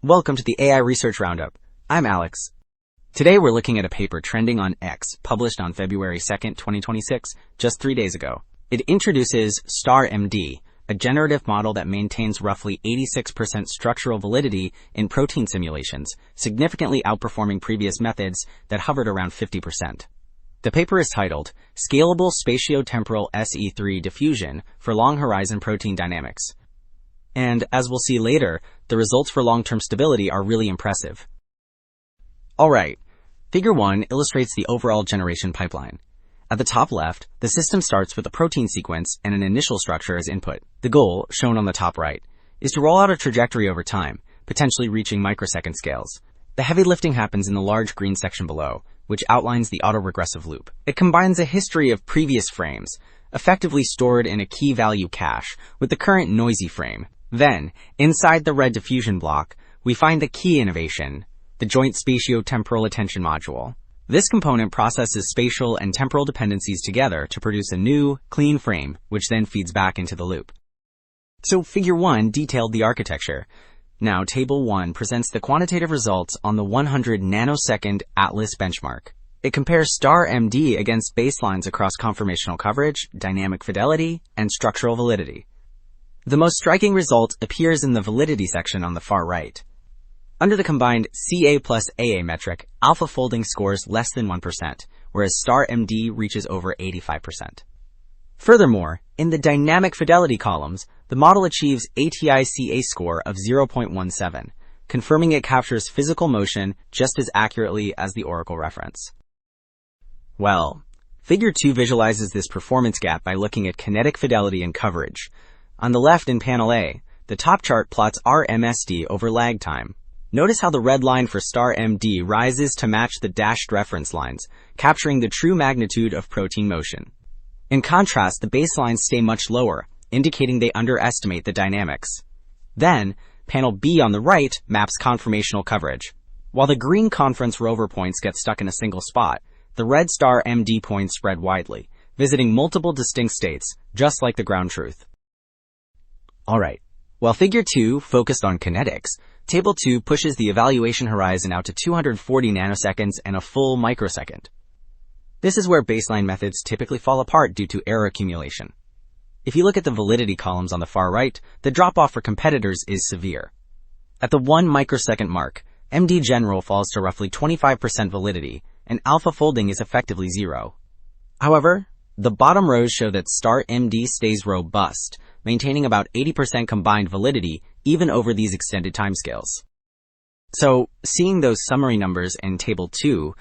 Welcome to the AI Research Roundup. I'm Alex. Today we're looking at a paper trending on X, published on February 2nd, 2026, just 3 days ago. It introduces StarMD, a generative model that maintains roughly 86% structural validity in protein simulations, significantly outperforming previous methods that hovered around 50%. The paper is titled, Scalable Spatio-Temporal SE3 Diffusion for Long-Horizon Protein Dynamics. And, as we'll see later, the results for long-term stability are really impressive. Alright, Figure 1 illustrates the overall generation pipeline. At the top left, the system starts with a protein sequence and an initial structure as input. The goal, shown on the top right, is to roll out a trajectory over time, potentially reaching microsecond scales. The heavy lifting happens in the large green section below, which outlines the autoregressive loop. It combines a history of previous frames, effectively stored in a key value cache, with the current noisy frame. Then, inside the red diffusion block, we find the key innovation, the joint spatio-temporal attention module. This component processes spatial and temporal dependencies together to produce a new, clean frame, which then feeds back into the loop. So Figure 1 detailed the architecture. Now Table 1 presents the quantitative results on the 100 nanosecond Atlas benchmark. It compares StarMD against baselines across conformational coverage, dynamic fidelity, and structural validity. The most striking result appears in the validity section on the far right. Under the combined CA plus AA metric, alpha folding scores less than 1%, whereas StarMD reaches over 85%. Furthermore, in the dynamic fidelity columns, the model achieves ATI-CA score of 0.17, confirming it captures physical motion just as accurately as the Oracle reference. Well, Figure 2 visualizes this performance gap by looking at kinetic fidelity and coverage. On the left in Panel A, the top chart plots RMSD over lag time. Notice how the red line for StarMD rises to match the dashed reference lines, capturing the true magnitude of protein motion. In contrast, the baselines stay much lower, indicating they underestimate the dynamics. Then, Panel B on the right maps conformational coverage. While the green conference rover points get stuck in a single spot, the red StarMD points spread widely, visiting multiple distinct states, just like the ground truth. Alright, while Figure 2 focused on kinetics, Table 2 pushes the evaluation horizon out to 240 nanoseconds and a full microsecond. This is where baseline methods typically fall apart due to error accumulation. If you look at the validity columns on the far right, the drop-off for competitors is severe. At the 1 microsecond mark, MD General falls to roughly 25% validity, and alpha folding is effectively 0. However, the bottom rows show that StarMD stays robust, maintaining about 80% combined validity even over these extended timescales. So, seeing those summary numbers in Table 2,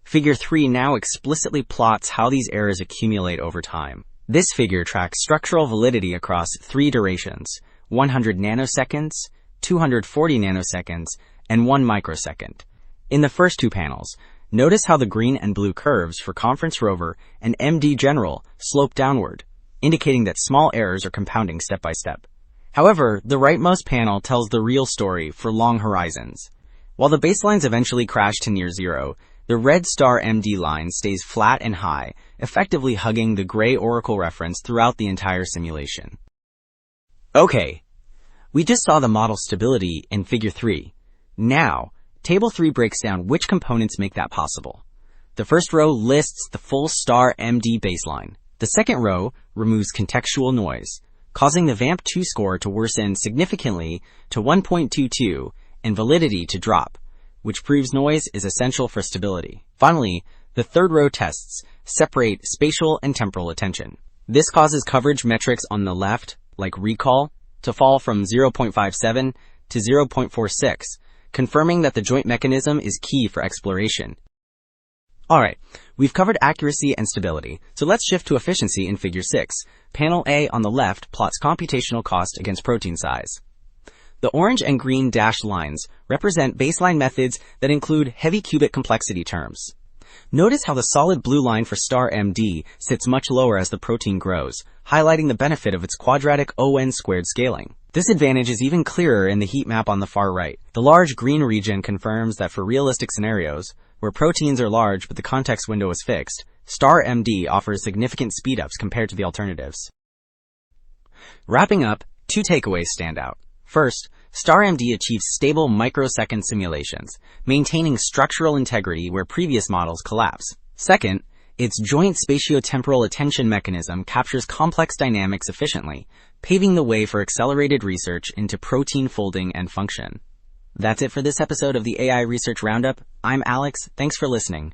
Figure 3 now explicitly plots how these errors accumulate over time. This figure tracks structural validity across 3 durations, 100 nanoseconds, 240 nanoseconds, and 1 microsecond. In the first 2 panels, notice how the green and blue curves for Conference Rover and MD General slope downward, indicating that small errors are compounding step by step. However, the rightmost panel tells the real story for long horizons. While the baselines eventually crash to near zero, the red StarMD line stays flat and high, effectively hugging the gray Oracle reference throughout the entire simulation. Okay, we just saw the model stability in Figure 3. Now, Table 3 breaks down which components make that possible. The first row lists the full StarMD baseline. The second row removes contextual noise, causing the VAMP2 score to worsen significantly to 1.22 and validity to drop, which proves noise is essential for stability. Finally, the third row tests separate spatial and temporal attention. This causes coverage metrics on the left, like recall, to fall from 0.57 to 0.46, confirming that the joint mechanism is key for exploration. Alright, we've covered accuracy and stability, so let's shift to efficiency in Figure 6. Panel A on the left plots computational cost against protein size. The orange and green dashed lines represent baseline methods that include heavy qubit complexity terms. Notice how the solid blue line for StarMD sits much lower as the protein grows, highlighting the benefit of its quadratic ON squared scaling. This advantage is even clearer in the heat map on the far right. The large green region confirms that for realistic scenarios, where proteins are large but the context window is fixed, StarMD offers significant speedups compared to the alternatives. Wrapping up, 2 takeaways stand out. First, StarMD achieves stable microsecond simulations, maintaining structural integrity where previous models collapse. Second, its joint spatio-temporal attention mechanism captures complex dynamics efficiently, paving the way for accelerated research into protein folding and function. That's it for this episode of the AI Research Roundup. I'm Alex. Thanks for listening.